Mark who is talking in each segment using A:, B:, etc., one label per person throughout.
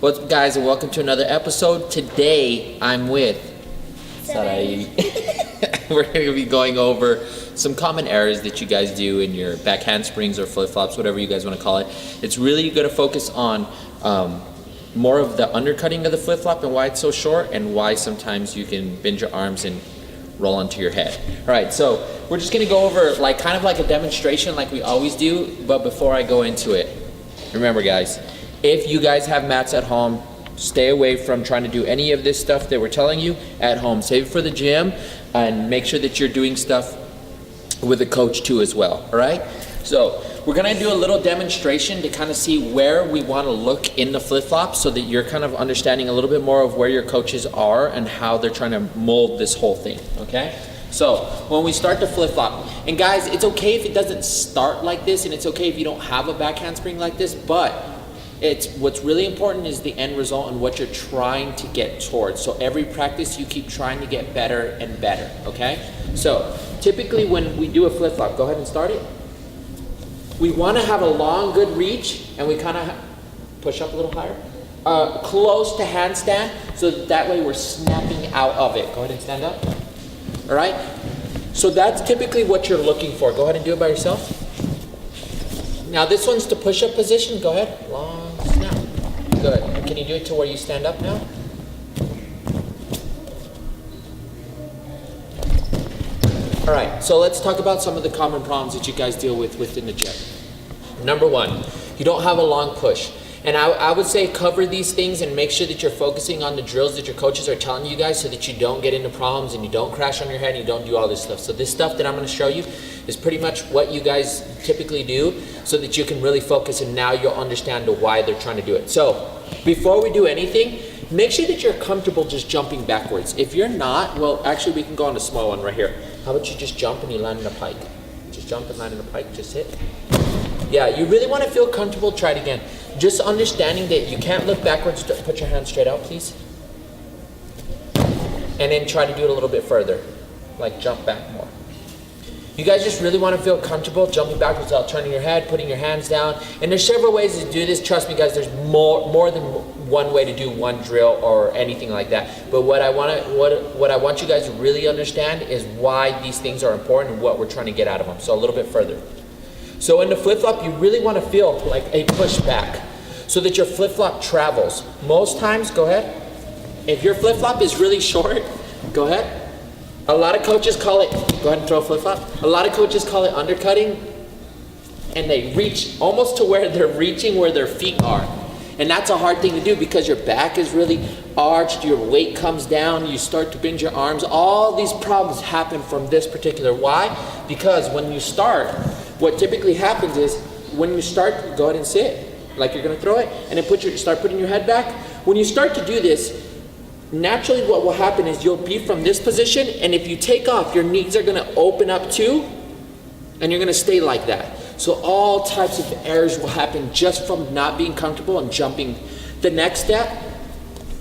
A: What's up, guys, and welcome to another episode. Today I'm with Sarai. We're going to be going over some common errors that you guys do in your back handsprings or flip-flops, whatever you guys want to call it. It's really going to focus on more of the undercutting of the flip-flop and why it's so short and why sometimes you can bend your arms and roll onto your head. All right, so we're just going to go over kind of like a demonstration like we always do, but before I go into it, remember guys, if you guys have mats at home, stay away from trying to do any of this stuff that we're telling you at home. Save it for the gym and make sure that you're doing stuff with a coach too as well, all right? So we're gonna do a little demonstration to kind of see where we wanna look in the flip-flop so that you're kind of understanding a little bit more of where your coaches are and how they're trying to mold this whole thing, okay? So when we start the flip-flop, and guys, it's okay if it doesn't start like this, and it's okay if you don't have a back handspring like this, but what's really important is the end result and what you're trying to get towards. So every practice you keep trying to get better and better, okay? So typically when we do a flip-flop, go ahead and start it. We want to have a long, good reach, and we kind of push up a little higher. Close to handstand, so that way we're snapping out of it. Go ahead and stand up, all right? So that's typically what you're looking for. Go ahead and do it by yourself. Now this one's the push-up position. Go ahead, long snap. Good. And can you do it to where you stand up now? All right, so let's talk about some of the common problems that you guys deal with within the gym. Number one, you don't have a long push. And I would say cover these things and make sure that you're focusing on the drills that your coaches are telling you guys so that you don't get into problems and you don't crash on your head and you don't do all this stuff. So this stuff that I'm going to show you is pretty much what you guys typically do so that you can really focus, and now you'll understand why they're trying to do it. So before we do anything, make sure that you're comfortable just jumping backwards. If you're not, well, actually we can go on the small one right here. How about you just jump and you land in a pike? Just jump and land in a pike, just hit. Yeah, you really want to feel comfortable. Try it again. Just understanding that you can't look backwards. Put your hands straight out, please. And then try to do it a little bit further. Like jump back more. You guys just really want to feel comfortable jumping backwards without turning your head, putting your hands down. And there's several ways to do this. Trust me, guys, there's more than one way to do one drill or anything like that. But what I want you guys to really understand is why these things are important and what we're trying to get out of them. So a little bit further. So in the flip-flop, you really want to feel like a pushback so that your flip-flop travels. Most times, go ahead. If your flip-flop is really short, go ahead. A lot of coaches call it, go ahead and throw a flip-flop. A lot of coaches call it undercutting, and they reach almost to where they're reaching where their feet are. And that's a hard thing to do because your back is really arched, your weight comes down, you start to bend your arms. All these problems happen from this particular. Why? Because when you start, what typically happens is when you start, go ahead and sit like you're going to throw it, and then start putting your head back. When you start to do this, naturally what will happen is you'll be from this position, and if you take off, your knees are going to open up too, and you're going to stay like that. So all types of errors will happen just from not being comfortable and jumping. The next step,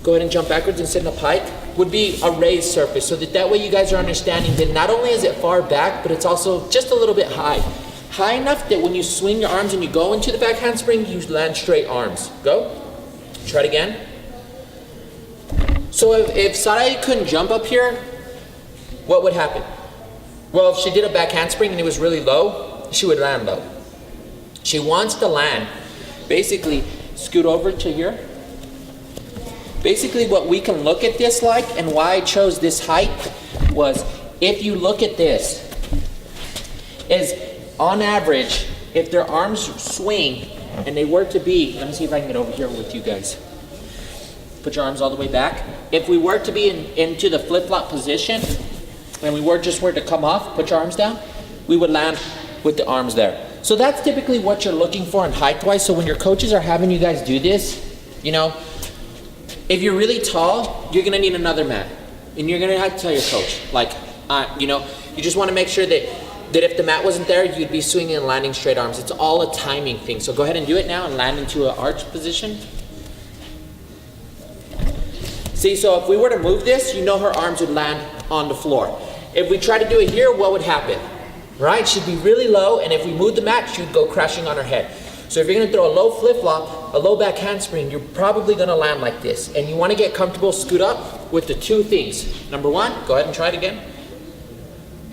A: go ahead and jump backwards and sit in a pike, would be a raised surface, so that way you guys are understanding that not only is it far back, but it's also just a little bit high. High enough that when you swing your arms and you go into the back handspring, you land straight arms. Go. Try it again. So if Sarai couldn't jump up here, what would happen? Well, if she did a back handspring and it was really low, she would land low. She wants to land, basically scoot over to here. Basically what we can look at this like, and why I chose this height was, if you look at this, is on average, if their arms swing and they were to be, let me see if I can get over here with you guys. Put your arms all the way back. If we were to be into the flip-flop position and we were to come off, put your arms down, we would land with the arms there. So that's typically what you're looking for in height-wise. So when your coaches are having you guys do this, you know, if you're really tall, you're gonna need another mat. And you're gonna have to tell your coach, like, you know, you just wanna make sure that if the mat wasn't there, you'd be swinging and landing straight arms. It's all a timing thing. So go ahead and do it now and land into an arch position. See, so if we were to move this, you know her arms would land on the floor. If we try to do it here, what would happen? Right? She'd be really low, and if we moved the mat, she would go crashing on her head. So if you're gonna throw a low flip-flop, a low back handspring, you're probably gonna land like this. And you wanna get comfortable, scoot up with the two things. Number one, go ahead and try it again.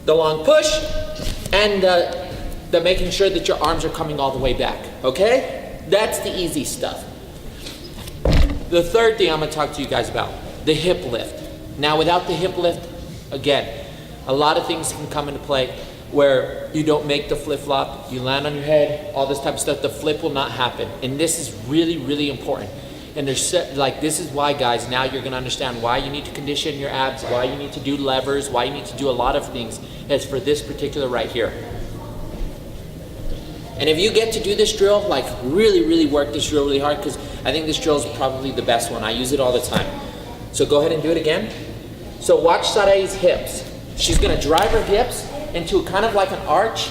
A: The long push and the making sure that your arms are coming all the way back, okay? That's the easy stuff. The third thing I'm gonna talk to you guys about, the hip lift. Now without the hip lift, again, a lot of things can come into play where you don't make the flip-flop, you land on your head, all this type of stuff, the flip will not happen. And this is really, really important. And there's this is why, guys, now you're gonna understand why you need to condition your abs, why you need to do levers, why you need to do a lot of things, as for this particular right here. And if you get to do this drill, like really, really work this drill really hard, because I think this drill is probably the best one. I use it all the time. So go ahead and do it again. So watch Sarai's hips. She's gonna drive her hips into kind of like an arch,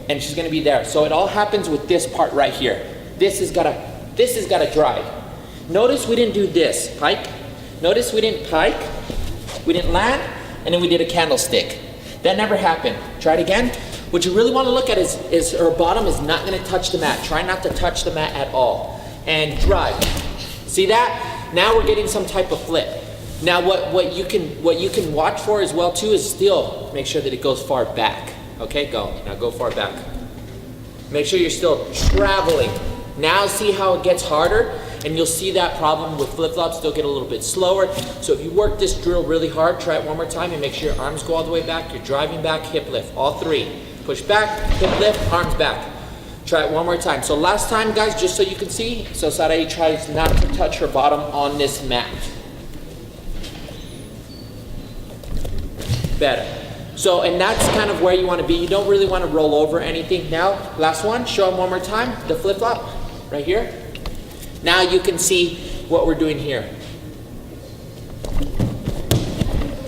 A: and she's gonna be there. So it all happens with this part right here. This has gotta drive. Notice we didn't do this, pike. Notice we didn't pike, we didn't land, and then we did a candlestick. That never happened. Try it again. What you really wanna look at is her bottom is not gonna touch the mat. Try not to touch the mat at all. And drive. See that? Now we're getting some type of flip. Now what you can watch for as well too is still make sure that it goes far back. Okay, go. Now go far back. Make sure you're still traveling. Now see how it gets harder, and you'll see that problem with flip-flops still get a little bit slower. So if you work this drill really hard, try it one more time and make sure your arms go all the way back, you're driving back, hip lift, all three. Push back, hip lift, arms back. Try it one more time. So last time, guys, just so you can see, so Sarai tries not to touch her bottom on this mat. Better. So, and that's kind of where you want to be. You don't really want to roll over anything. Now, last one, show them one more time, the flip-flop, right here. Now you can see what we're doing here.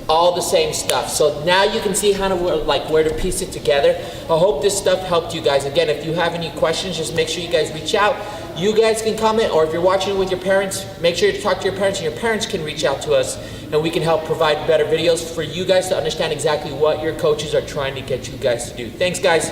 A: All the same stuff. So now you can see kind of where to piece it together. I hope this stuff helped you guys. Again, if you have any questions, just make sure you guys reach out. You guys can comment, or if you're watching it with your parents, make sure to talk to your parents, and your parents can reach out to us, and we can help provide better videos for you guys to understand exactly what your coaches are trying to get you guys to do. Thanks, guys.